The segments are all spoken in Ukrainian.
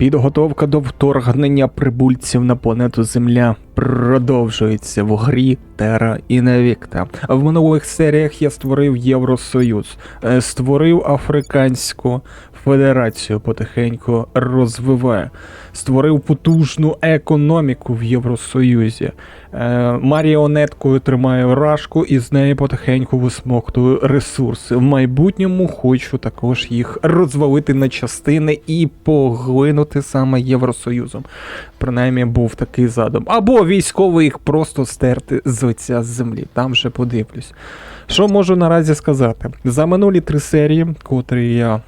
Підготовка до вторгнення прибульців на планету Земля продовжується в грі Terra Invicta. В минулих серіях я створив Євросоюз, створив Африканську Федерацію, потихеньку розвиваю, створив потужну економіку в Євросоюзі, маріонеткою тримаю рашку і з неї потихеньку висмоктую ресурси. В майбутньому хочу також їх розвалити на частини і поглинути саме Євросоюзом. Принаймні був такий задум. Або військово їх просто стерти з лиця землі. Там вже подивлюсь. Що можу наразі сказати? За минулі 3 серії, котрі я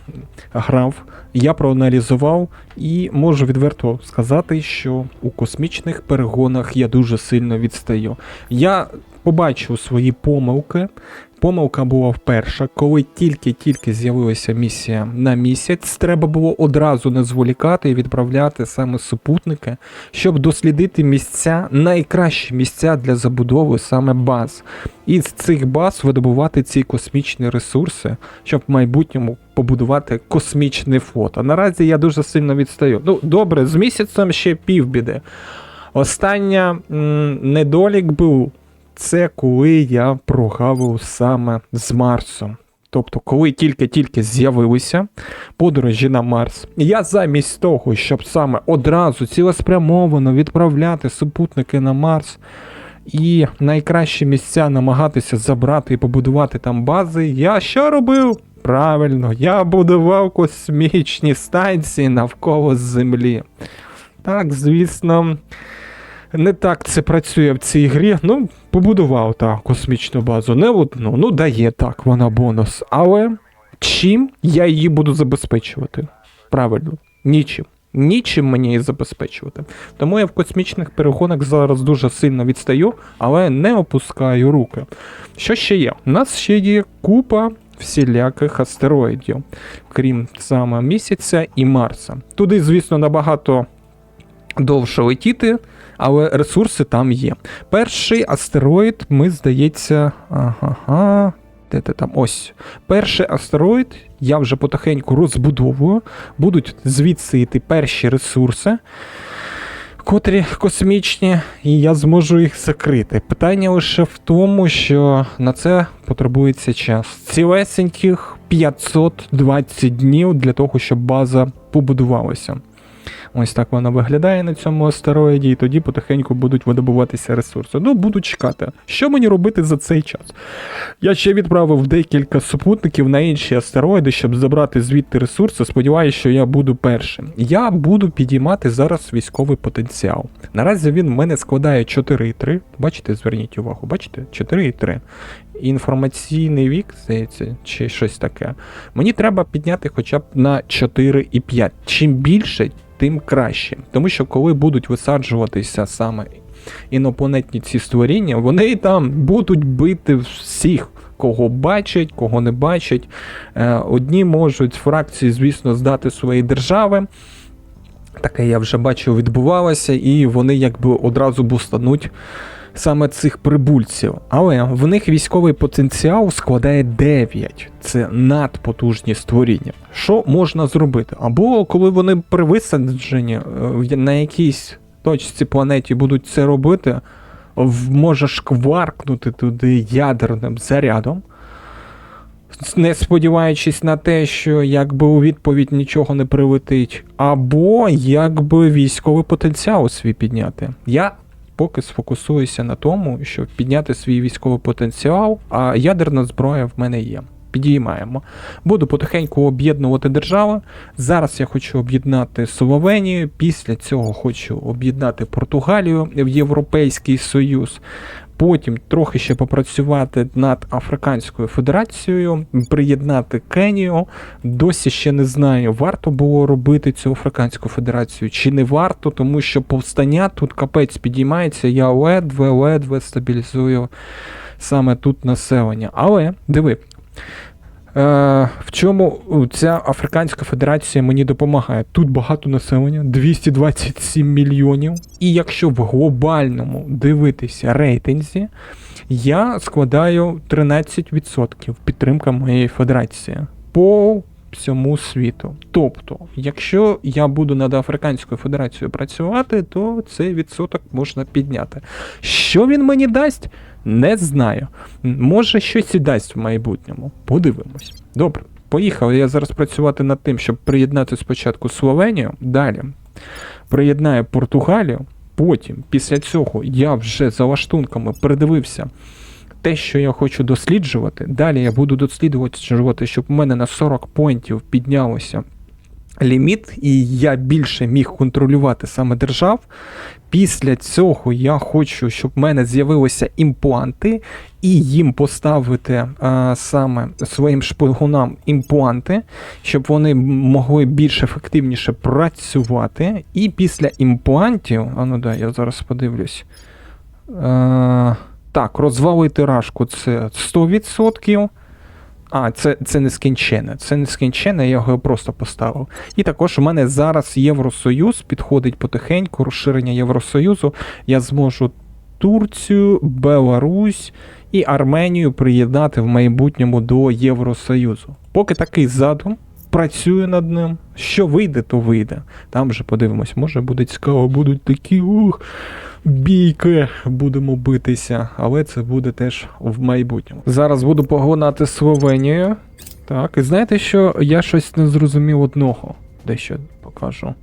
грав, я проаналізував і можу відверто сказати, що у космічних перегонах я дуже сильно відстаю. Я побачив свої помилки. Помилка була вперше, коли тільки з'явилася місія на місяць, треба було одразу не зволікати і відправляти саме супутники, щоб дослідити місця, найкращі місця для забудови саме баз. І з цих баз видобувати ці космічні ресурси, щоб в майбутньому побудувати космічний флот. А наразі я дуже сильно відстаю. Ну, добре, з місяцем ще півбіди. Остання недолік був. Це коли я прогавив саме з Марсом. Тобто, коли тільки з'явилися подорожі на Марс, я замість того, щоб саме одразу цілеспрямовано відправляти супутники на Марс і найкращі місця намагатися забрати і побудувати там бази, я що робив? Правильно, я будував космічні станції навколо Землі. Так, звісно, не так це працює в цій грі. Ну, побудував так космічну базу. Не одну, ну дає так, вона бонус. Але чим я її буду забезпечувати? Правильно, нічим. Нічим мені її забезпечувати. Тому я в космічних перегонах зараз дуже сильно відстаю, але не опускаю руки. Що ще є? У нас ще є купа всіляких астероїдів, крім саме місяця і Марса. Туди, звісно, набагато довше летіти, але ресурси там є. Перший астероїд, ми, здається, де ти там? Ось. Перший астероїд я вже потихеньку розбудовую. Будуть звідси йти перші ресурси, котрі космічні, і я зможу їх закрити. Питання лише в тому, що на це потребується час. Цілесеньких 520 днів для того, щоб база побудувалася. Ось так вона виглядає на цьому астероїді, і тоді потихеньку будуть видобуватися ресурси. Ну, буду чекати. Що мені робити за цей час? Я ще відправив декілька супутників на інші астероїди, щоб забрати звідти ресурси. Сподіваюся, що я буду першим. Я буду підіймати зараз військовий потенціал. Наразі він в мене складає 4,3. Бачите, зверніть увагу, бачите? 4,3. Інформаційний вік, здається, чи щось таке. Мені треба підняти хоча б на 4,5. Чим більше, тим краще. Тому що коли будуть висаджуватися саме інопланетні ці створіння, вони там будуть бити всіх, кого бачать, кого не бачать. Одні можуть фракції, звісно, здати свої держави. Таке я вже бачив відбувалося, і вони якби одразу бустануть саме цих прибульців. Але в них військовий потенціал складає 9. Це надпотужні створіння. Що можна зробити? Або коли вони при висадженні на якійсь точці планеті будуть це робити, може шкваркнути туди ядерним зарядом, не сподіваючись на те, що якби у відповідь нічого не прилетить, або якби військовий потенціал свій підняти. Я поки сфокусуюся на тому, щоб підняти свій військовий потенціал, а ядерна зброя в мене є. Підіймаємо. Буду потихеньку об'єднувати держави. Зараз я хочу об'єднати Словенію, після цього хочу об'єднати Португалію в Європейський Союз. Потім трохи ще попрацювати над Африканською Федерацією, приєднати Кенію. Досі ще не знаю, варто було робити цю Африканську Федерацію чи не варто, тому що повстання тут капець підіймається, я ледве стабілізую саме тут населення. Але, диви, в чому ця Африканська Федерація мені допомагає? Тут багато населення, 227 мільйонів. І якщо в глобальному дивитися рейтинзі, я складаю 13% підтримка моєї федерації. По всьому світу. Тобто, якщо я буду над Африканською Федерацією працювати, то цей відсоток можна підняти. Що він мені дасть? Не знаю. Може, щось і дасть в майбутньому. Подивимось. Добре, поїхав я зараз працювати над тим, щоб приєднати спочатку Словенію, далі приєднаю Португалію, потім, після цього, я вже за лаштунками передивився те, що я хочу досліджувати. Далі я буду досліджувати, щоб у мене на 40 поінтів піднялося ліміт, і я більше міг контролювати саме держав. Після цього я хочу, щоб в мене з'явилися імпланти, і їм поставити саме своїм шпигунам імпланти, щоб вони могли більш ефективніше працювати. І після імплантів, я зараз подивлюсь. Так, розвалити рашку це 100%. Це нескінчене. Це нескінчене, я його просто поставив. І також у мене зараз Євросоюз підходить потихеньку, розширення Євросоюзу. Я зможу Турцію, Беларусь і Арменію приєднати в майбутньому до Євросоюзу. Поки такий задум, працюю над ним. Що вийде, то вийде. Там вже подивимось, може буде цікаво, будуть такі бійки, будемо битися, але це буде теж в майбутньому. Зараз буду поглинати Словенію. Так, і знаєте що, я щось не зрозумів одного. Дещо покажу.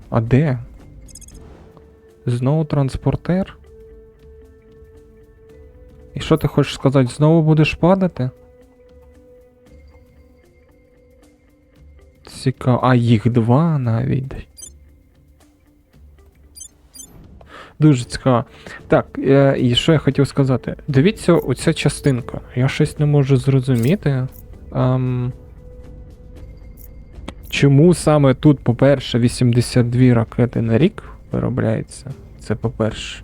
А де? Знову транспортер? І що ти хочеш сказати, знову будеш падати? Цікаво. А їх два навіть. Дуже цікаво. Так, і що я хотів сказати? Дивіться, оця частинка. Я щось не можу зрозуміти. Чому саме тут, по-перше, 82 ракети на рік виробляється? Це по-перше.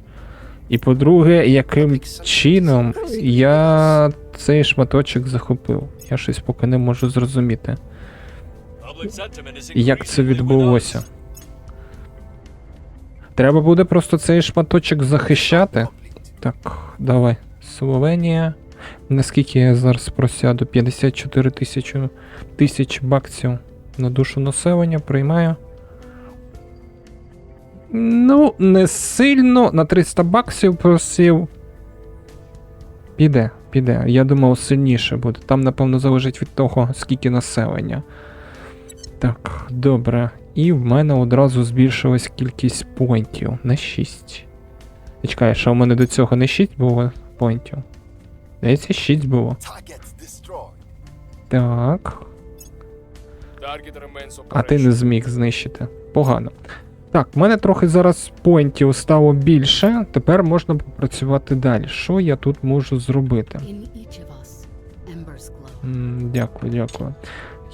І по-друге, яким чином я цей шматочок захопив? Я щось поки не можу зрозуміти. Як це відбулося? Треба буде просто цей шматочок захищати. Так, давай. Словенія. Наскільки я зараз просяду? 54 тисячі баксів на душу населення. Приймаю. Ну, не сильно. На 300 баксів просив. Піде. Я думав, сильніше буде. Там, напевно, залежить від того, скільки населення. Так, добре. І в мене одразу збільшилась кількість поінтів на 6. Чекай, що в мене до цього не 6 було поінтів? Здається, 6 було. Так. А ти не зміг знищити. Погано. Так, в мене трохи зараз поінтів стало більше. Тепер можна попрацювати далі. Що я тут можу зробити? Дякую.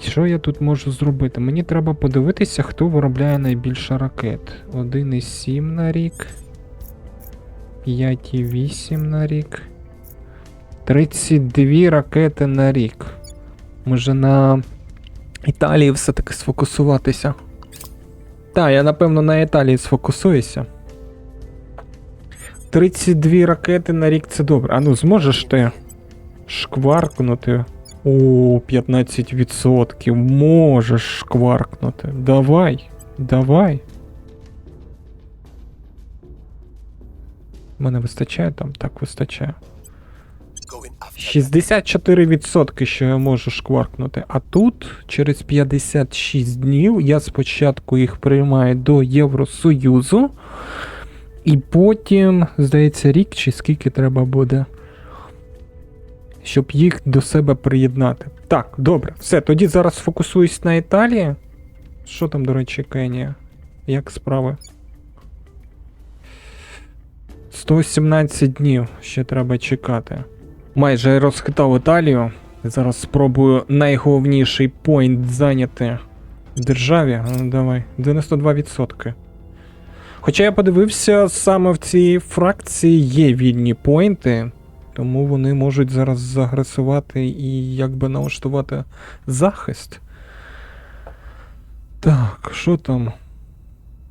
Що я тут можу зробити? Мені треба подивитися, хто виробляє найбільше ракет. 1,7 на рік. 5,8 на рік. 32 ракети на рік. Може на Італії все-таки сфокусуватися? Так, я напевно на Італії сфокусуюся. 32 ракети на рік це добре. А ну зможеш ти шкваркнути? О, 15%. Можеш шкваркнути. Давай. Мене вистачає там? Так, вистачає. 64%, що я можу шкваркнути. А тут, через 56 днів, я спочатку їх приймаю до Євросоюзу. І потім, здається, рік чи скільки треба буде, щоб їх до себе приєднати. Так, добре. Все, тоді зараз фокусуюсь на Італії. Що там, до речі, Кенія? Як справи? 117 днів ще треба чекати. Майже розхитав Італію. Зараз спробую найголовніший поінт зайняти в державі. Ну, давай, 92%. Хоча я подивився, саме в цій фракції є вільні поінти, тому вони можуть зараз загресувати і якби налаштувати захист. Так, що там?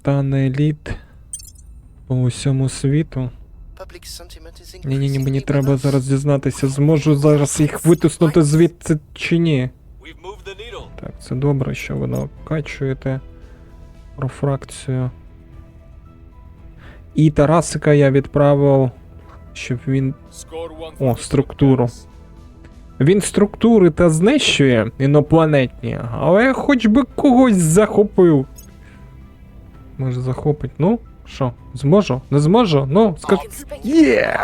Танеліт по усьому світу. Ні, мені треба зараз дізнатися, зможу зараз їх витиснути звідси чи ні. Так, це добре, що ви накачуєте про фракцію. І Тарасика я відправив, щоб він... О, структуру. Він структури та знищує інопланетні, але хоч би когось захопив. Може захопить, ну? Що, зможу? Не зможу? Ну, скажу. Є!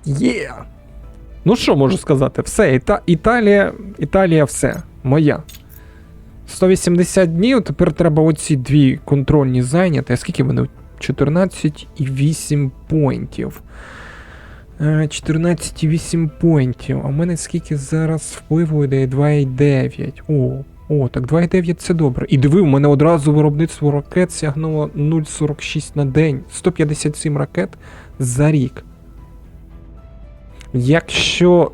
Є! Ну що можу сказати? Все, Італія все, моя. 180 днів, тепер треба оці дві контрольні зайняти. А скільки вони? 14,8 поінтів. 14,8 поінтів. А в мене скільки зараз впливу йде? 2,9. О, так 2,9 це добре. І диви, у мене одразу виробництво ракет сягнуло 0,46 на день. 157 ракет за рік. Якщо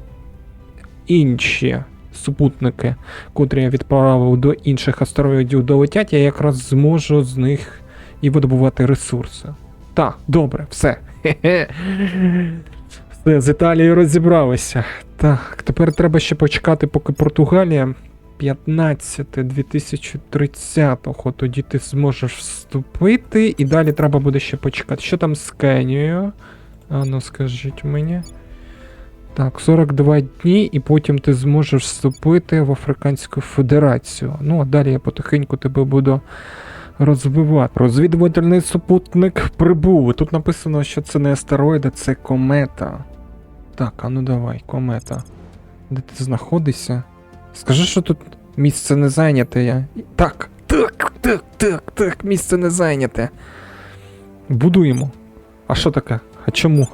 інші супутники, котрі я відправив до інших астероїдів, долетять, я якраз зможу з них і видобувати ресурси. Так, добре, все. Все, з Італією розібралися. Так, тепер треба ще почекати, поки Португалія 15-2030-го, тоді ти зможеш вступити, і далі треба буде ще почекати. Що там з Кенією? А ну скажіть мені. Так, 42 дні, і потім ти зможеш вступити в Африканську Федерацію. Ну, а далі я потихеньку тебе буду розвивати. Розвідувальний супутник прибув. Тут написано, що це не астероїд, а це комета. Так, а ну давай, комета. Де ти знаходишся? Скажи, що тут місце не зайняте. Так, місце не зайняте. Будуємо. А що таке? А чому?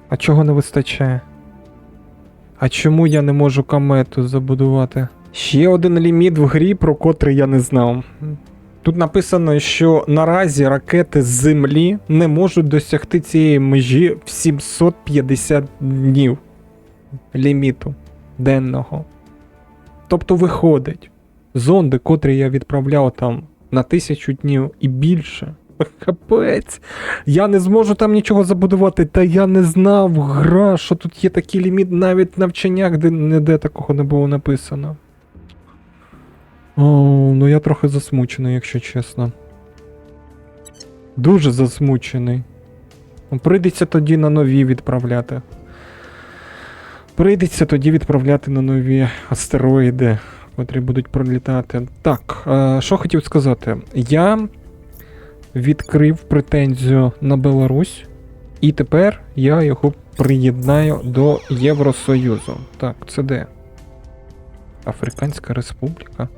А чого не вистачає? А чому я не можу комету забудувати? Ще один ліміт в грі, про котрий я не знав. Тут написано, що наразі ракети з Землі не можуть досягти цієї межі в 750 днів ліміту денного. Тобто виходить, зонди, котрі я відправляв там на 1000 днів і більше, капець, я не зможу там нічого забудувати, та я не знав, гра, що тут є такий ліміт навіть на вченнях, де ніде такого не було написано. О, ну я трохи засмучений, якщо чесно. Дуже засмучений. Прийдеться тоді на нові відправляти. Прийдеться тоді відправляти на нові астероїди, котрі будуть пролітати. Так, що хотів сказати. Я відкрив претензію на Білорусь, і тепер я його приєднаю до Євросоюзу. Так, це де? Африканська Республіка?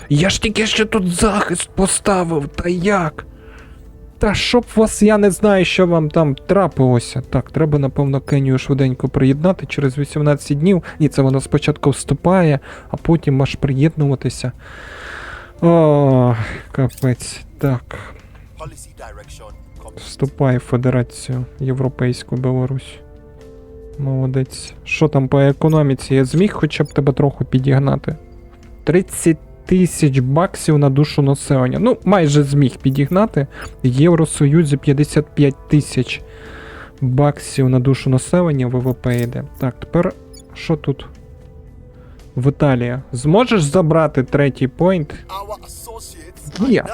Я ж тільки ще тут захист поставив, та як? Та щоб вас, я не знаю, що вам там трапилося. Так, треба, напевно, Кенію швиденько приєднати через 18 днів. Ні, це вона спочатку вступає, а потім аж приєднуватися. О, капець. Так. Вступай в Федерацію Європейську Білорусь. Молодець. Що там по економіці? Я зміг хоча б тебе трохи підігнати? 30 тисяч баксів на душу населення. Ну, майже зміг підігнати. В Євросоюзі 55 тисяч баксів на душу населення ВВП йде. Так, тепер що тут? В Італії. Зможеш забрати третій поінт? Є.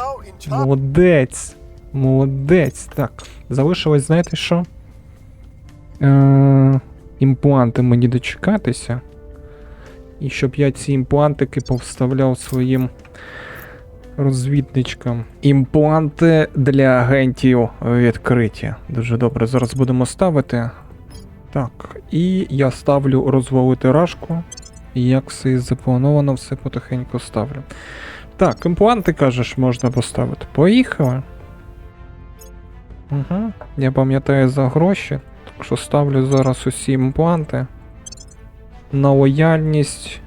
Молодець. Молодець. Так, залишилось, знаєте що? Імпланти мені дочекатися. І щоб я ці імплантики повставляв своїм розвідничкам. Імпланти для агентів відкриті. Дуже добре, зараз будемо ставити. Так, і я ставлю розвалити рашку. І як все і заплановано, все потихеньку ставлю. Так, імпланти, кажеш, можна поставити. Поїхали. Угу. Я пам'ятаю за гроші. Так що ставлю зараз усі імпланти. На лояльність,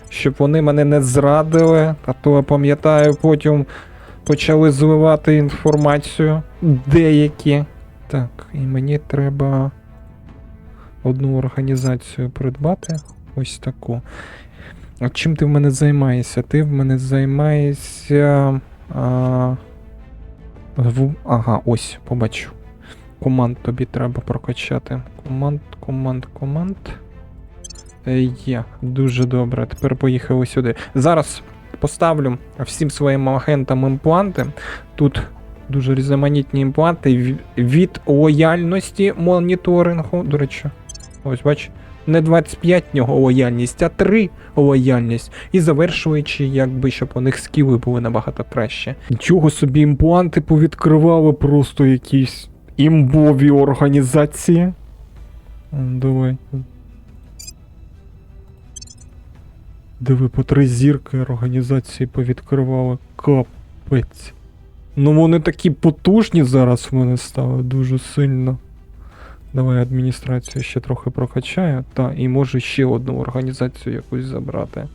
щоб вони мене не зрадили, а то я пам'ятаю, потім почали зливати інформацію деякі. Так, і мені треба одну організацію придбати, ось таку. А чим ти в мене займаєшся? Ти в мене займаєшся Ага, ось, побачу. Команд тобі треба прокачати. Команд. Є, дуже добре. Тепер поїхали сюди. Зараз поставлю всім своїм агентам імпланти. Тут дуже різноманітні імпланти від лояльності моніторингу. До речі, ось бач, не 25 в нього лояльність, а 3 лояльність. І завершуючи, якби, щоб у них скіли були набагато краще. Нічого собі імпланти повідкривали, просто якісь імбові організації. Давай. Диви, по 3 зірки організації повідкривали. Капець. Ну вони такі потужні зараз в мене стали, дуже сильно. Давай адміністрацію ще трохи прокачаю. Та, і можу ще одну організацію якусь забрати.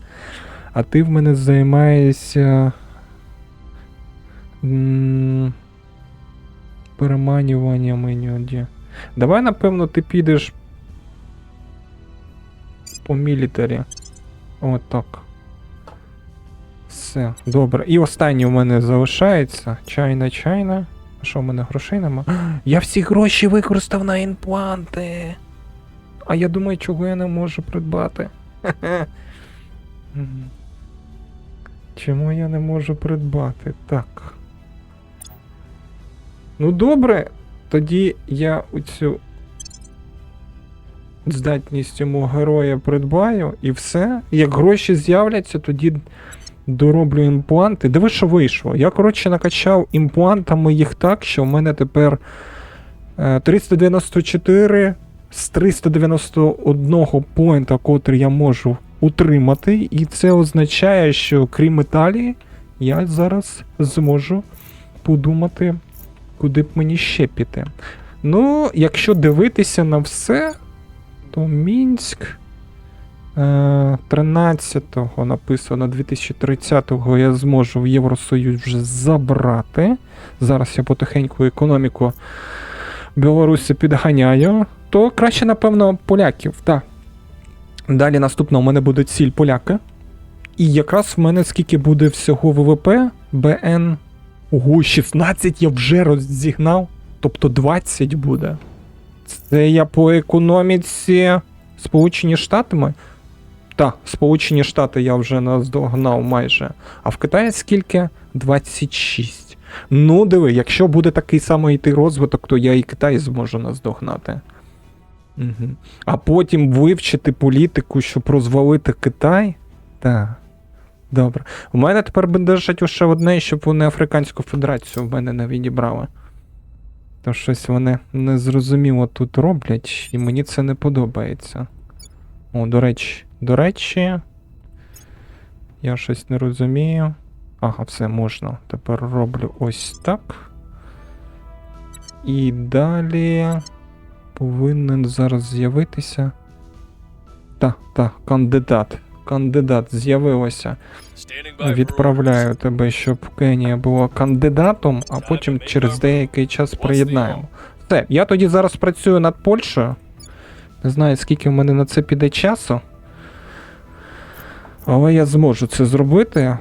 А ти в мене займаєшся... переманюванням іноді. Давай, напевно, ти підеш по мілітарі. От так. Все, добре. І останнє у мене залишається. Чайна. А що, в мене грошей нема? Я всі гроші використав на імпланти. А я думаю, чого я не можу придбати. Чому я не можу придбати? Так. Ну добре, тоді я оцю здатність мого героя придбаю і все. Як гроші з'являться, тоді дороблю імпланти. Диви, що вийшло. Я, коротше, накачав імплантами їх так, що в мене тепер 394 з 391 поінта, котрий я можу утримати. І це означає, що крім Італії, я зараз зможу подумати, куди б мені ще піти. Ну, якщо дивитися на все, то Мінськ 13-го написано 2030-го я зможу в Євросоюз вже забрати. Зараз я потихеньку економіку Білорусі підганяю. То краще, напевно, поляків, так. Далі наступна у мене буде ціль поляки. І якраз в мене скільки буде всього ВВП, БН. Ого, 16 я вже розігнав. Тобто 20 буде. Це я по економіці Сполучені Штатами? Так, Сполучені Штати я вже наздогнав майже. А в Китаї скільки? 26. Ну, диви, якщо буде такий самий йти розвиток, то я і Китай зможу наздогнати. Угу. А потім вивчити політику, щоб розвалити Китай? Так. Добре. У мене тепер бендержать ще одне, щоб вони Африканську Федерацію в мене не відібрали. То щось вони незрозуміло тут роблять, і мені це не подобається. О, до речі, я щось не розумію. Ага, все, можна. Тепер роблю ось так. І далі повинен зараз з'явитися. Так, кандидат. Кандидат з'явилося. Відправляю тебе, щоб Кенія була кандидатом, а потім через деякий час приєднаємо. Все, я тоді зараз працюю над Польщею. Не знаю, скільки в мене на це піде часу. Але я зможу це зробити.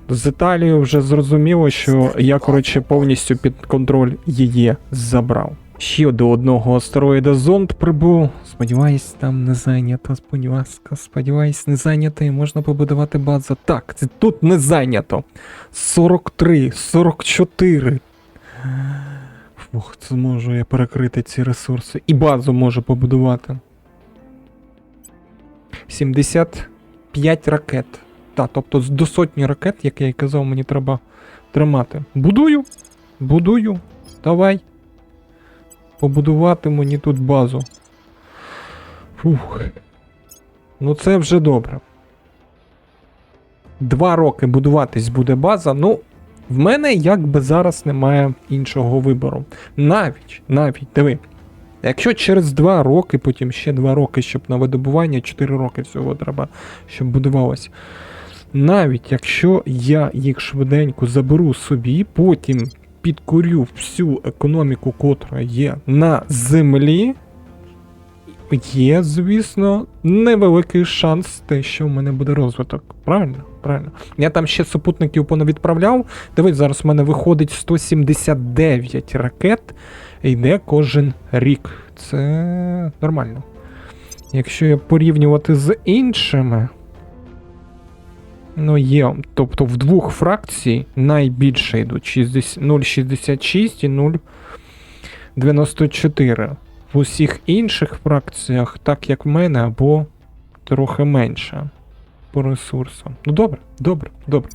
З Італією вже зрозуміло, що я, коротше, повністю під контроль її забрав. Ще до одного астероїда зонд прибув. Сподіваюсь, там не зайнято. Сподіваюсь, не зайнято і можна побудувати базу. Так, це тут не зайнято. 43, 44. Фух, це можу я перекрити ці ресурси. І базу можу побудувати. 75 ракет. Так, тобто до сотні ракет, як я і казав, мені треба тримати. Будую. Давай. Побудувати мені тут базу. Фух. Ну це вже добре. 2 роки будуватись буде база. Ну, в мене якби зараз немає іншого вибору. Навіть, диви. Якщо через 2 роки, потім ще 2 роки, щоб на видобування, 4 роки всього треба, щоб будувалось. Навіть якщо я їх швиденько заберу собі, потім підкорю всю економіку, котра є на землі, є, звісно, невеликий шанс те, що в мене буде розвиток. Правильно? Правильно. Я там ще супутників понавідправляв. Дивись, зараз в мене виходить 179 ракет. Йде кожен рік. Це нормально. Якщо я порівнювати з іншими. Ну є, тобто в двох фракцій найбільше йдуть 0,66 і 0,94. В усіх інших фракціях, так як в мене, або трохи менше по ресурсам. Ну добре, добре, добре.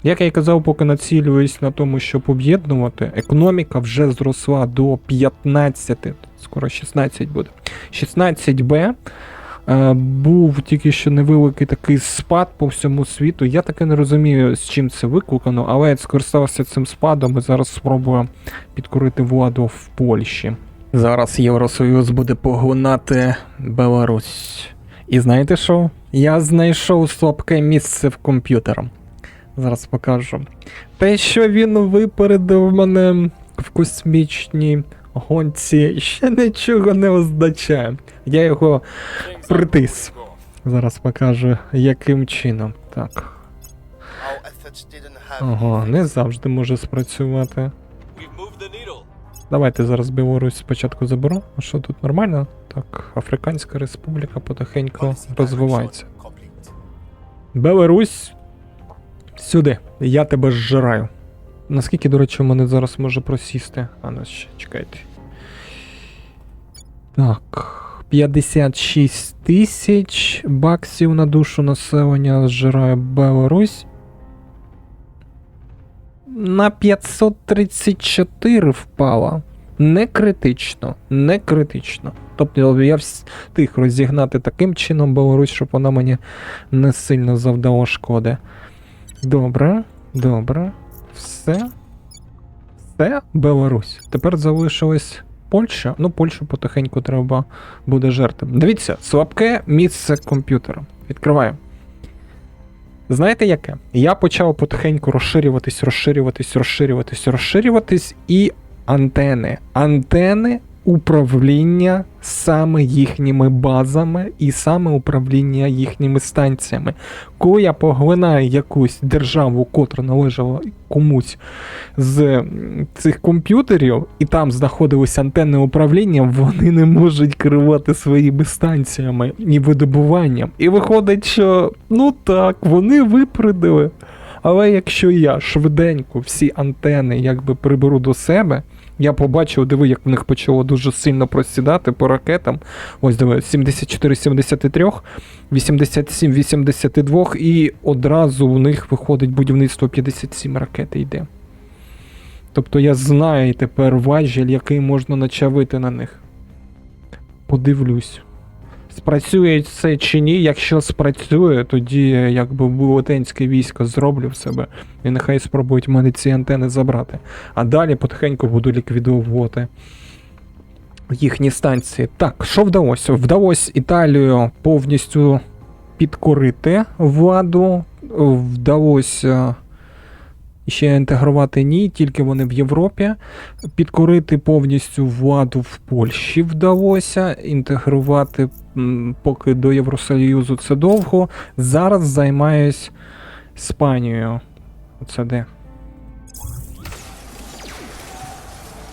Як я й казав, поки націлююсь на тому, щоб об'єднувати, економіка вже зросла до 15, скоро 16 буде. 16Б. Був тільки що невеликий такий спад по всьому світу. Я таки не розумію, з чим це викликано, але я скористався цим спадом і зараз спробую підкорити владу в Польщі. Зараз Євросоюз буде поглинати Беларусь. І знаєте що? Я знайшов слабке місце в комп'ютера. Зараз покажу. Те, що він випередив мене в космічній гонці, ще нічого не означає. Я його притис. Зараз покажу, яким чином. Так. Ого, не завжди може спрацювати. Давайте зараз Білорусь спочатку заберу. А що тут нормально? Так, Африканська Республіка потихеньку розвивається. Беларусь, сюди. Я тебе зжираю. Наскільки, до речі, у мене зараз може просісти? А ну ще, чекайте. Так, 56 тисяч баксів на душу населення зжирає Беларусь. На 534 впала. Не критично, не критично. Тобто я встиг розігнати таким чином Беларусь, щоб вона мені не сильно завдала шкоди. Добре, добре. Все, Беларусь. Тепер залишилась Польща. Ну, Польщу потихеньку треба буде жерти. Дивіться, слабке місце комп'ютера. Відкриваю. Знаєте яке? Я почав потихеньку розширюватись і антени управління саме їхніми базами і саме управління їхніми станціями. Коли я поглинаю якусь державу, котра належала комусь з цих комп'ютерів, і там знаходилися антенни управління, вони не можуть керувати своїми станціями і видобуванням. І виходить, що, ну так, вони випередили. Але якщо я швиденько всі антени якби приберу до себе, я побачив, диви, як в них почало дуже сильно просідати по ракетам. Ось диви, 74-73, 87-82 і одразу у них виходить будівництво 57 ракет йде. Тобто я знаю тепер важіль, який можна начавити на них. Подивлюсь. Спрацює це чи ні? Якщо спрацює, тоді якби велетенське військо зроблю в себе. І нехай спробують в мене ці антени забрати. А далі потихеньку буду ліквідовувати їхні станції. Так, що вдалося? Вдалося Італію повністю підкорити владу. Вдалося ще інтегрувати ні, тільки вони в Європі. Підкорити повністю владу в Польщі вдалося. Інтегрувати поки до Євросоюзу це довго. Зараз займаюсь Іспанією. Оце де?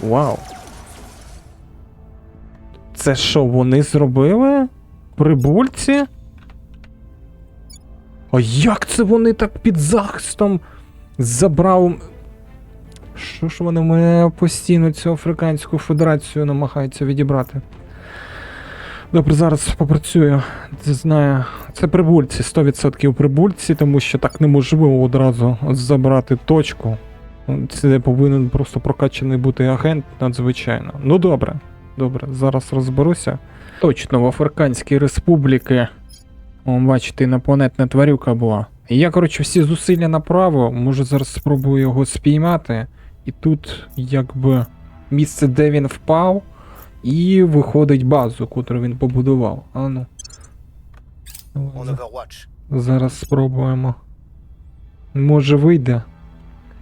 Вау. Це що, вони зробили? Прибульці? А як це вони так під захистом забрав? Що ж вони мене постійно цю Африканську Федерацію намагаються відібрати? Добре, зараз попрацюю. Не знаю. Це прибульці, 100% прибульці, тому що так неможливо одразу забрати точку. Це повинен просто прокачаний бути агент надзвичайно. Ну добре, добре, зараз розберуся. Точно, в Африканській Республіці, бачите, інопланетна тварюка була. І я, коротше, всі зусилля направив, може зараз спробую його спіймати. І тут, якби, місце, де він впав, і виходить базу, яку він побудував. А ну. Зараз спробуємо. Може вийде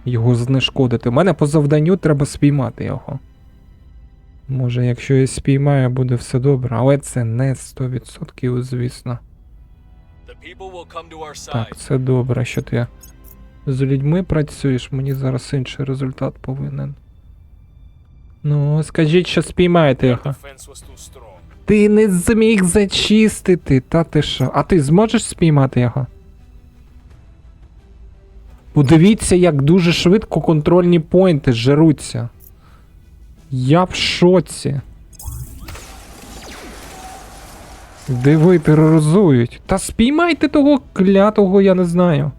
його знешкодити. У мене по завданню треба спіймати його. Може, якщо я спіймаю, буде все добре, але це не 100%, звісно. Так, це добре, що ти з людьми працюєш, мені зараз інший результат повинен. Ну, скажіть, що спіймаєте його. Ти не зміг зачистити, та ти що? А ти зможеш спіймати його? Подивіться, як дуже швидко контрольні поінти жируться. Я в шоці. Диви, тероризують. Та спіймайте того клятого, я не знаю.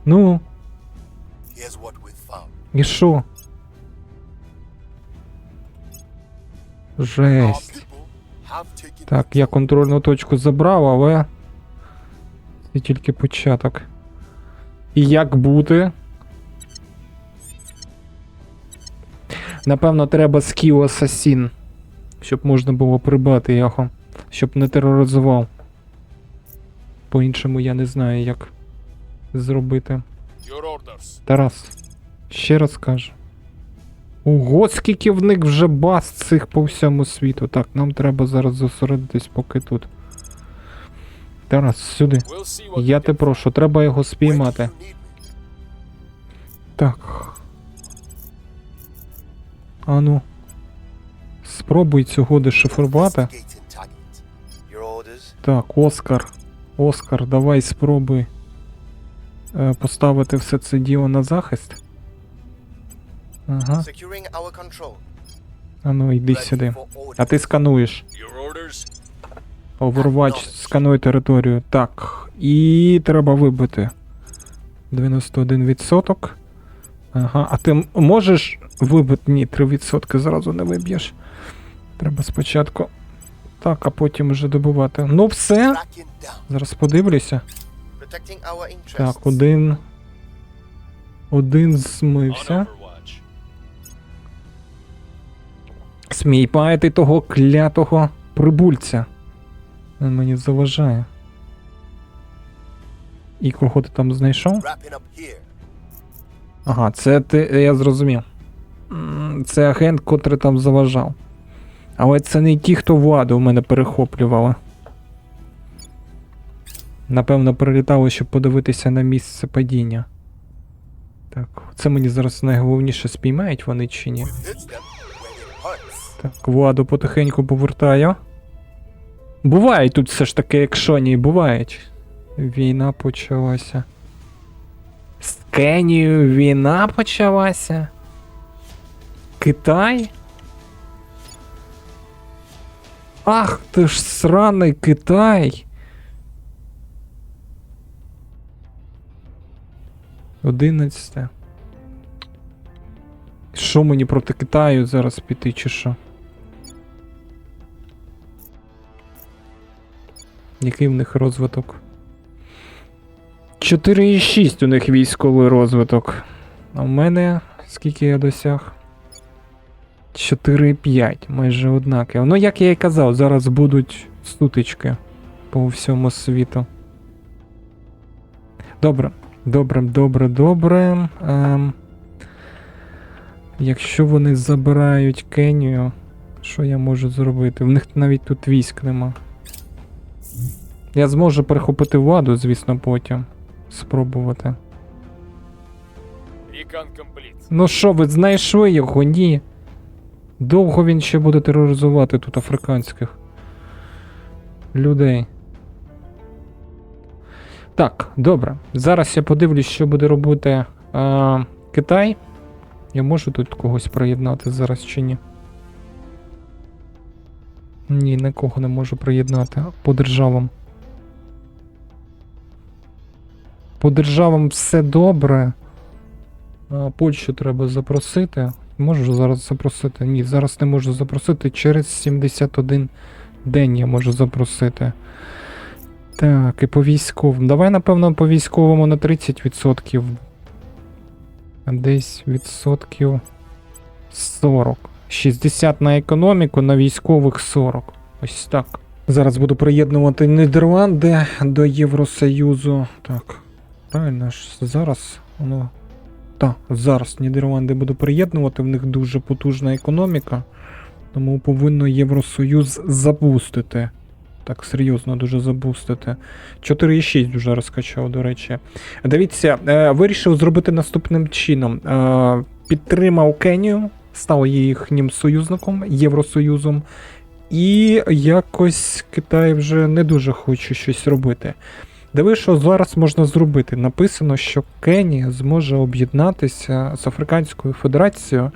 Ну. І що? Жесть. Так, я контрольну точку забрав, але це тільки початок. І як бути? Напевно, треба скіл асасін, щоб можна було прибати його, щоб не тероризував. По-іншому я не знаю, як зробити. Тарас, ще раз кажу. Ого, скільки в них вже баз цих по всьому світу. Так, нам треба зараз зосередитись поки тут. Тарас, сюди. Я те прошу, треба його спіймати. Так. Ану. Спробуй цього дешифрувати. Так, Оскар. Оскар, давай спробуй поставити все це діло на захист. Ага. Ану, йди сюди. А ти скануєш. Overwatch, скануй територію. Так. І треба вибити. 91%. Ага, а ти можеш вибити? Ні, 3% зразу не виб'єш. Треба спочатку. Так, а потім вже добувати. Ну все. Зараз подивлюся. Так, один змився. Спіймайте того клятого прибульця. Він мені заважає. І кого ти там знайшов? Ага, це ти, я зрозумів. Це агент, котрий там заважав. Але це не ті, хто владу в мене перехоплювали. Напевно, прилітали, щоб подивитися на місце падіння. Так, це мені зараз найголовніше, спіймають вони чи ні. Так, владу потихеньку повертаю. Бувають тут все ж таки екшоні, бувають. Війна почалася. З Кенією війна почалася? Китай? Ах ти ж сраний Китай! 11. Що мені проти Китаю зараз піти, чи що? Який в них розвиток? 4,6 у них військовий розвиток. А в мене скільки я досяг? 4,5, майже однаково. Ну, як я і казав, зараз будуть сутички по всьому світу. Добре. Якщо вони забирають Кенію, що я можу зробити? В них навіть тут військ нема. Я зможу перехопити владу, звісно, потім. Спробувати. Ну що, ви знайшли його? Ні. Довго він ще буде тероризувати тут африканських людей. Так, добре. Зараз я подивлюсь, що буде робити Китай. Я можу тут когось приєднати зараз чи ні? Ні, нікого не можу приєднати. По державам. По державам все добре. Польщу треба запросити. Можу зараз запросити? Ні, зараз не можу запросити. Через 71 день я можу запросити. Так, і по військовому. Давай, напевно, по військовому на 30%. Десь відсотків 40. 60 на економіку, на військових 40. Ось так. Зараз буду приєднувати Нідерланди до Євросоюзу. Так, правильно ж, зараз воно... Так, зараз Нідерланди буду приєднувати, в них дуже потужна економіка. Тому повинно Євросоюз запустити. Так, серйозно дуже забустити. 4,6 вже розкачав, до речі. Дивіться, вирішив зробити наступним чином. Підтримав Кенію, став їхнім союзником, Євросоюзом. І якось Китай вже не дуже хоче щось робити. Диви, що зараз можна зробити. Написано, що Кенія зможе об'єднатися з Африканською Федерацією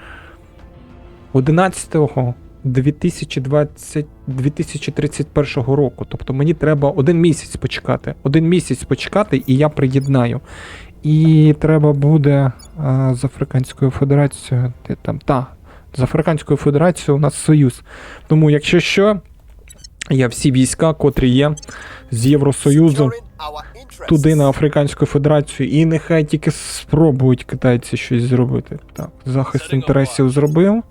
2031 року. Тобто мені треба 1 місяць почекати. 1 місяць почекати, і я приєднаю. І треба буде з Африканською Федерацією, з Африканською Федерацією у нас союз. Тому, якщо що, я всі війська, котрі є з Євросоюзу, туди на Африканську Федерацію, і нехай тільки спробують китайці щось зробити. Так, захист інтересів зробив.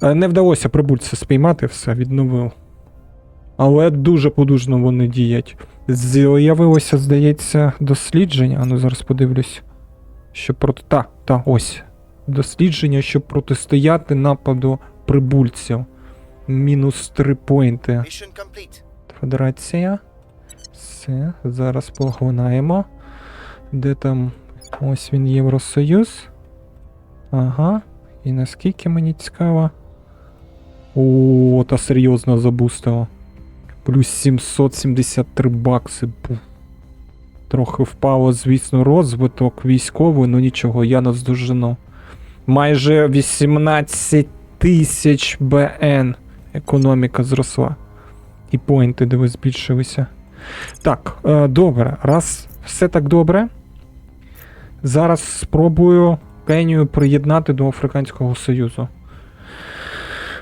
Не вдалося прибульця спіймати, все, відновив. Але дуже подужно вони діють. З'явилося, здається, дослідження. А ну зараз подивлюсь. Що проти... ось. Дослідження, щоб протистояти нападу прибульців. -3 поінти. Федерація. Все, зараз поглинаємо. Де там? Ось він, Євросоюз. Ага. І наскільки мені цікаво. О, та серйозно забустило. Плюс 773 бакси. Трохи впало, звісно, розвиток військовий, ну нічого, я наздожену. Майже 18 тисяч БН економіка зросла. І поінти, диви, збільшилися. Так, добре, раз все так добре. Зараз спробую Кенію приєднати до Африканського Союзу.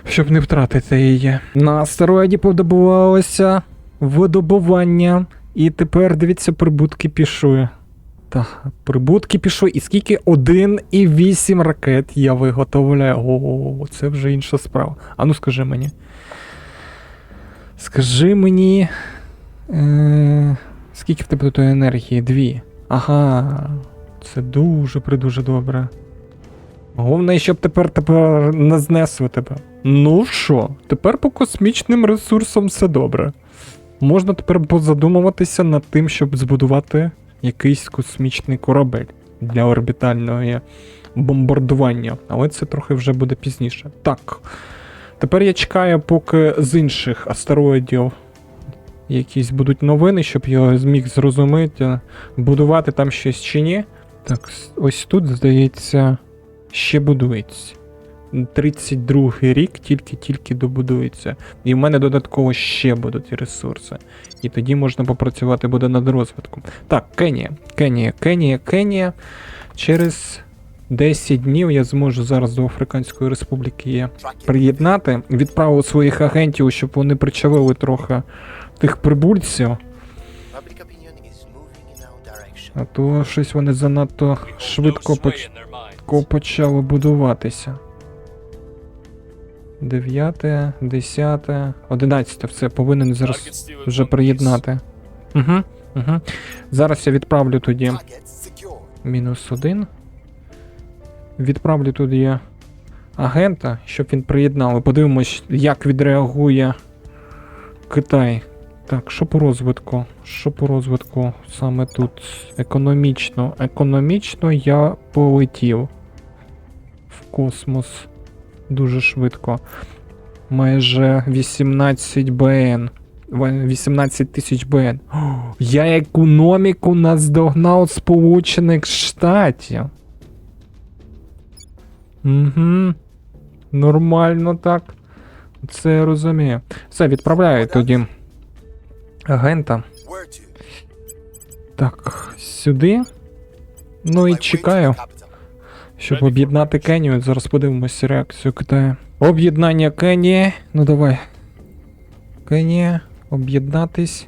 Щоб не втратити її. На астероїді подобувалося видобування. І тепер, дивіться, прибутки пішли. Так, прибутки пішли. І скільки? 1,8 ракет я виготовляю. О, це вже інша справа. А ну скажи мені. Скажи мені. Скільки в тебе тут енергії? 2. Ага. Це дуже добре. Головне, щоб тепер не знесли тебе. Ну що, тепер по космічним ресурсам все добре. Можна тепер позадумуватися над тим, щоб збудувати якийсь космічний корабель для орбітального бомбардування. Але це трохи вже буде пізніше. Так, тепер я чекаю, поки з інших астероїдів якісь будуть новини, щоб я зміг зрозуміти, будувати там щось чи ні. Так, ось тут, здається, ще будується. 32-й рік тільки добудується. І в мене додатково ще будуть ресурси. І тоді можна попрацювати буде над розвитком. Так, Кенія. Через 10 днів я зможу зараз до Африканської Республіки приєднати. Відправив своїх агентів, щоб вони причавили трохи тих прибульців. А то щось вони занадто швидко почали будуватися. 9, 10, 11, все, повинен зараз вже приєднати. Угу. Зараз я відправлю тоді -1. Відправлю туди агента, щоб він приєднав. І подивимось, як відреагує Китай. Так, що по розвитку? Саме тут? Економічно я полетів в космос. Дуже швидко. Майже 18 БН. 18 тисяч БН. Я економіку наздогнав Сполучених Штатів. Угу. Нормально так. Це я розумію. Все, відправляю тоді агента. Так, сюди. Ну і чекаю, щоб об'єднати Кенію. Зараз подивимося реакцію Китаю. Об'єднання Кенії. Ну давай. Кенія. Об'єднатись.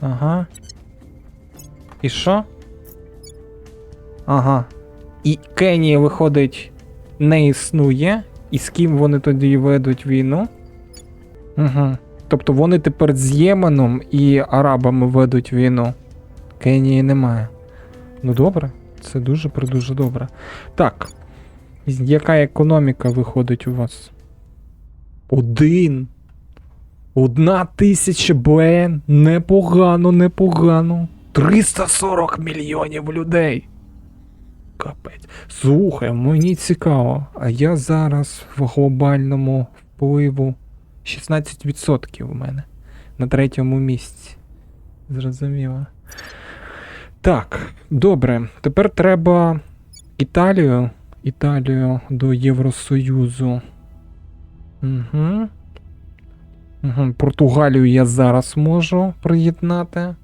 Ага. І що? Ага. І Кенія, виходить, не існує. І з ким вони тоді ведуть війну? Угу. Тобто вони тепер з Єменом і арабами ведуть війну. Кенії немає. Ну добре. Це дуже добре. Так. Яка економіка виходить у вас? Один. 1000 БН. Непогано, непогано. 340 мільйонів людей. Капець. Слухай, мені цікаво. А я зараз в глобальному впливу 16% у мене. На 3-му місці. Зрозуміло. Так, добре. Тепер треба Італію до Євросоюзу. Угу. Португалію я зараз можу приєднати.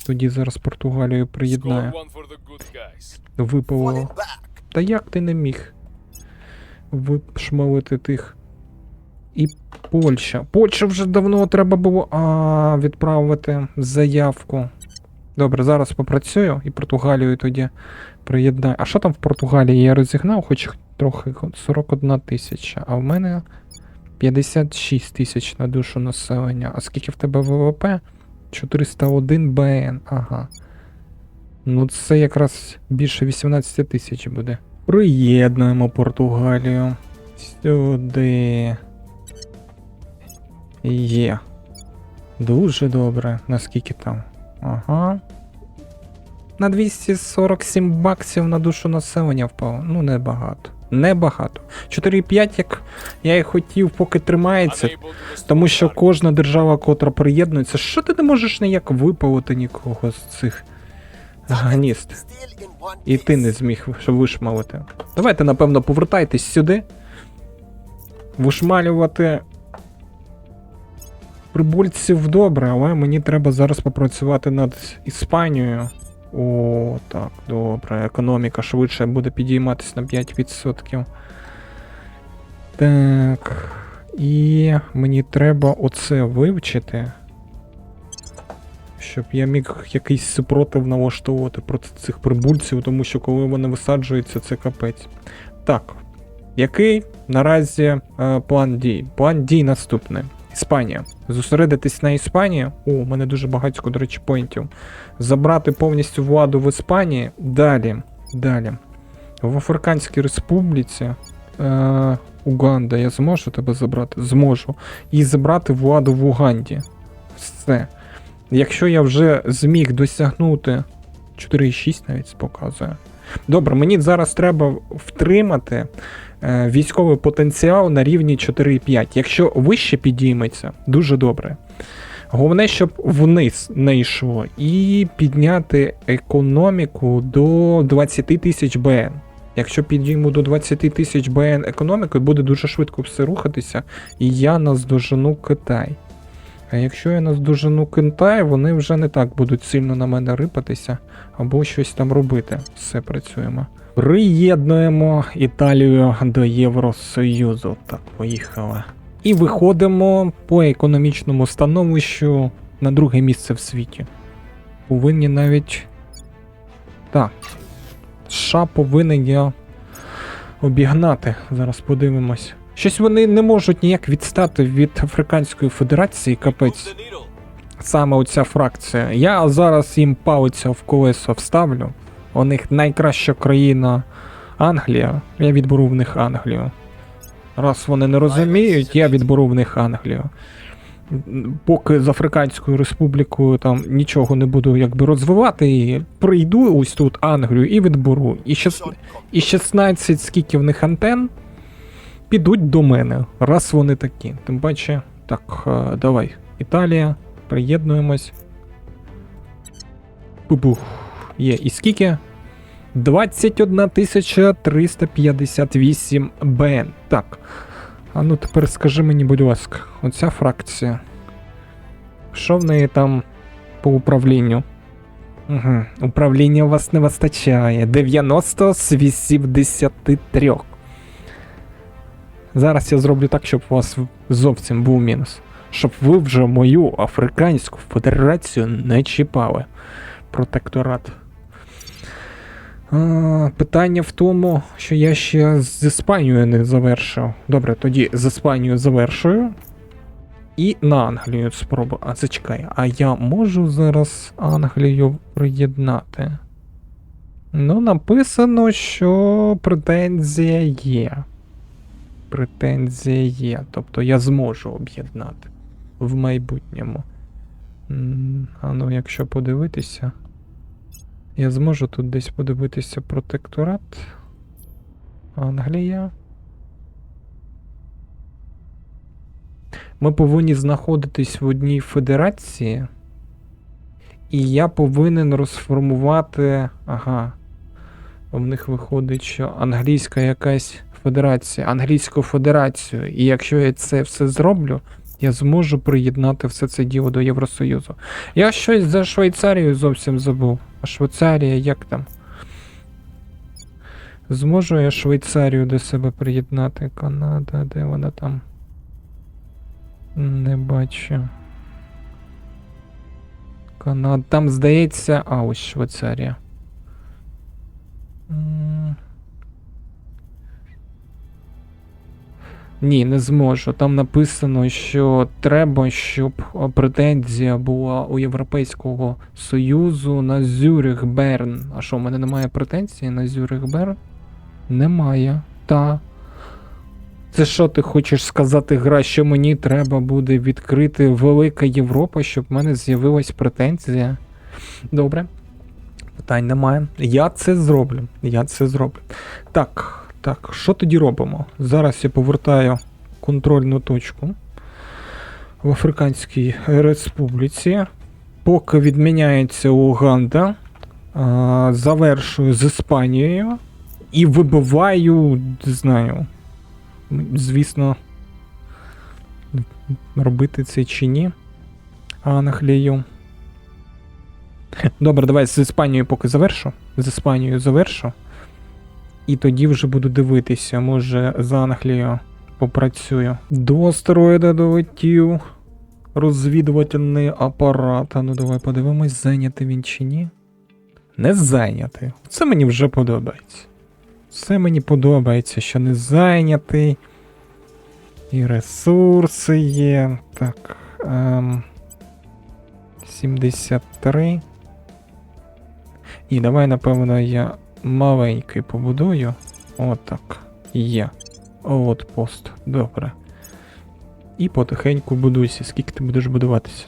Тоді зараз Португалію приєднаю. Випало. Та як ти не міг вишмалити тих? І Польща. Польща вже давно треба було відправити заявку. Добре, зараз попрацюю і Португалію тоді приєднаю. А що там в Португалії? Я розігнав хоч трохи, 41 тисяча, а в мене 56 тисяч на душу населення. А скільки в тебе ВВП? 401 БН, ага. Ну це якраз більше 18 тисяч буде. Приєднуємо Португалію. Сюди. Є. Дуже добре. Наскільки там? Ага. На 247 баксів на душу населення впало. Ну, небагато. Небагато. 4,5, як я і хотів, поки тримається. Тому що кожна держава, котра приєднується, що ти не можеш ніяк випалити нікого з цих ганіст. І ти не зміг вишмалити. Давайте, напевно, повертайтесь сюди. Вишмалювати прибульців добре, але мені треба зараз попрацювати над Іспанією. О, так, добре. Економіка швидше буде підійматися на 5%. Так. І мені треба оце вивчити. Щоб я міг якийсь супротив налаштовувати проти цих прибульців, тому що коли вони висаджуються, це капець. Так. Який наразі план дій? План дій наступний. Іспанія. Зосередитись на Іспанії. О, у мене дуже багатько, до речі, поінтів. Забрати повністю владу в Іспанії. Далі. В Африканській Республіці. Уганда. Я зможу тебе забрати? Зможу. І забрати владу в Уганді. Все. Якщо я вже зміг досягнути 4,6 навіть показує. Добре, мені зараз треба втримати військовий потенціал на рівні 4,5. Якщо вище підійметься, дуже добре. Головне, щоб вниз не йшло. І підняти економіку до 20 тисяч БН. Якщо підійму до 20 тисяч БН економікою, буде дуже швидко все рухатися, і я наздожену Китай. А якщо я наздожену Китай, вони вже не так будуть сильно на мене рипатися, або щось там робити. Все, працюємо. Приєднуємо Італію до Євросоюзу. Так, поїхали. І виходимо по економічному становищу на друге місце в світі. Повинні навіть... Так. США повинен я обігнати. Зараз подивимось. Щось вони не можуть ніяк відстати від Африканської Федерації, капець. Саме оця фракція. Я зараз їм палиця в колесо вставлю. У них найкраща країна Англія. Я відберу в них Англію. Раз вони не розуміють, я відберу в них Англію. Поки з Африканською Республікою там нічого не буду якби розвивати, і прийду ось тут Англію і відберу. І 16 скільки в них антен підуть до мене, раз вони такі. Тим паче, так, давай. Італія, приєднуємось. Бубух. Є, і скільки? 21 358 БН. Так. А ну тепер скажи мені, будь ласка, оця фракція. Що в неї там по управлінню? Угу. Управління у вас не вистачає. 90 з 83. Зараз я зроблю так, щоб у вас зовсім був мінус. Щоб ви вже мою Африканську Федерацію не чіпали. Протекторат. Питання в тому, що я ще з Іспанією не завершив. Добре, тоді з Іспанією завершую. І на Англію спробую. А зачекай, а я можу зараз Англію приєднати? Ну, написано, що претензія є. претензія є. Тобто я зможу об'єднати в майбутньому. А ну, якщо подивитися, я зможу тут десь подивитися протекторат. Англія. Ми повинні знаходитись в одній федерації. І я повинен розформувати... Ага. У них виходить, що англійська якась федерація, англійську федерацію. І якщо я це все зроблю, я зможу приєднати все це діло до Євросоюзу. Я щось за Швейцарію зовсім забув. А Швейцарія як там? Зможу я Швейцарію до себе приєднати? Канада, де вона там? Не бачу. Канада. Там, здається... А, ось Швейцарія. Ні, не зможу. Там написано, що треба, щоб претензія була у Європейського Союзу на Зюрих-Берн. А що, в мене немає претензії на Зюрих-Берн? Немає. Та. Це що ти хочеш сказати, гра, що мені треба буде відкрити Велика Європа, щоб в мене з'явилась претензія? Добре. Питань немає. Я це зроблю. Так, що тоді робимо? Зараз я повертаю контрольну точку в Африканській Республіці. Поки відміняється Уганда, завершую з Іспанією і вибиваю, не знаю, звісно, робити це чи ні, Англію. Добре, давай з Іспанією поки завершу. І тоді вже буду дивитися, може за Англію попрацюю. До астероїда долетів розвідувальний апарат. А ну давай подивимось, зайнятий він чи ні. Не зайнятий. Це мені вже подобається. Це мені подобається, що не зайнятий. І ресурси є. Так. 73. І давай, напевно, я маленький побудую. Отак. Є. От пост. Добре. І потихеньку будуйся. Скільки ти будеш будуватися?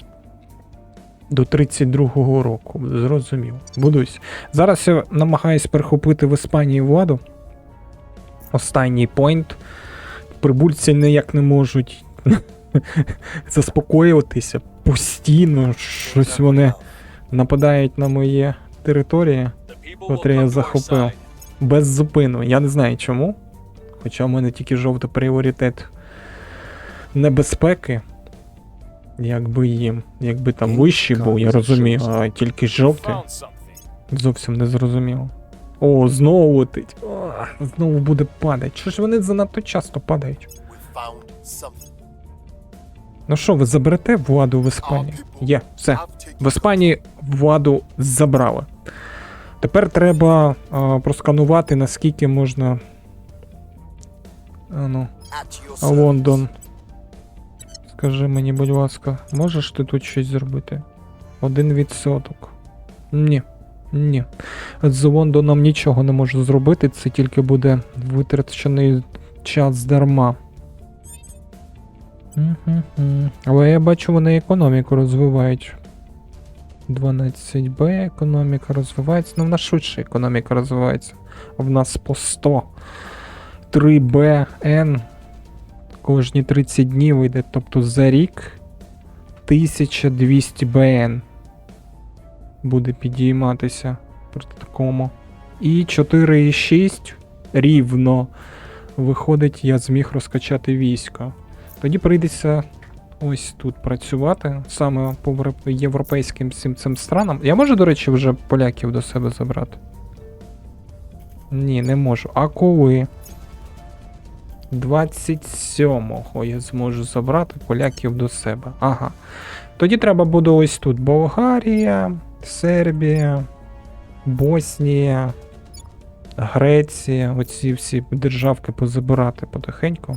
До 32-го року. Зрозумів. Будуйся. Зараз я намагаюсь перехопити в Іспанії владу. Останній пойнт. Прибульці ніяк не можуть заспокоюватися. Постійно щось вони нападають на мої території, котрі я захопив. Без зупину. Я не знаю чому. Хоча в мене тільки жовтий пріоритет небезпеки. Якби там вищий був, я розумію, а тільки жовтий. Зовсім не зрозуміло. О, знову летить. О, знову буде падати. Що ж вони занадто часто падають? Ну що, ви заберете владу в Іспанії? Є, все. В Іспанії владу забрали. Тепер треба просканувати, наскільки можна... Лондон. Скажи мені, будь ласка, можеш ти тут щось зробити? 1%. Ні. З Лондоном нічого не можу зробити, це тільки буде витрачений час дарма. Але я бачу, вони економіку розвивають. 12Б економіка розвивається. Ну, в нас швидше економіка розвивається. В нас по 100. 3БН кожні 30 днів йде, тобто за рік 1200 БН буде підійматися при такому. І 4,6 рівно виходить, я зміг розкачати військо. Тоді прийдеться ось тут працювати, саме по європейським цим странам. Я можу, до речі, вже поляків до себе забрати? Ні, не можу. А коли? 27-го я зможу забрати поляків до себе. Ага. Тоді треба буде ось тут Болгарія, Сербія, Боснія, Греція. Оці всі державки позабирати потихеньку.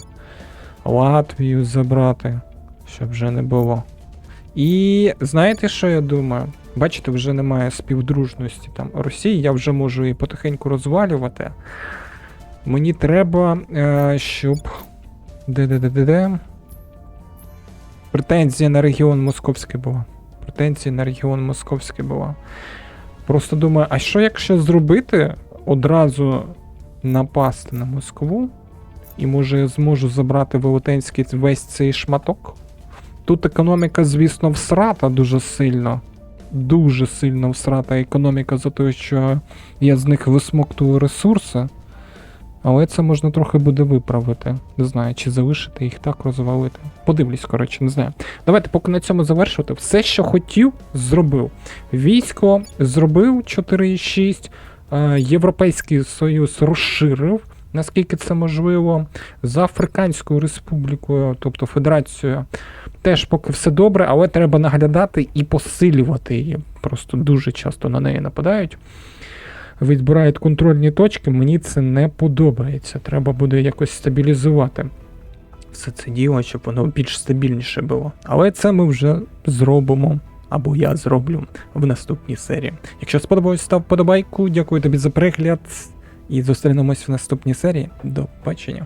Латвію забрати, щоб вже не було. І знаєте, що я думаю? Бачите, вже немає співдружності там Росії, я вже можу її потихеньку розвалювати. Мені треба, щоб Де. Претензія на регіон Московський була. Просто думаю, а що якщо зробити одразу напасти на Москву? І може я зможу забрати велетенський весь цей шматок? Тут економіка, звісно, всрата дуже сильно. Дуже сильно всрата економіка за те, що я з них висмоктую ресурси. Але це можна трохи буде виправити. Не знаю, чи залишити їх так розвалити. Подивлюсь, коротше, не знаю. Давайте поки на цьому завершувати. Все, що хотів, зробив. Військо зробив 4,6. Європейський Союз розширив, наскільки це можливо. За Африканською Республікою, тобто Федерацією, теж поки все добре, але треба наглядати і посилювати її. Просто дуже часто на неї нападають. Відбирають контрольні точки, мені це не подобається. Треба буде якось стабілізувати все це діло, щоб воно більш стабільніше було. Але це ми вже зробимо, або я зроблю в наступній серії. Якщо сподобалось, став подобайку, дякую тобі за перегляд і зустрінемось в наступній серії. До побачення.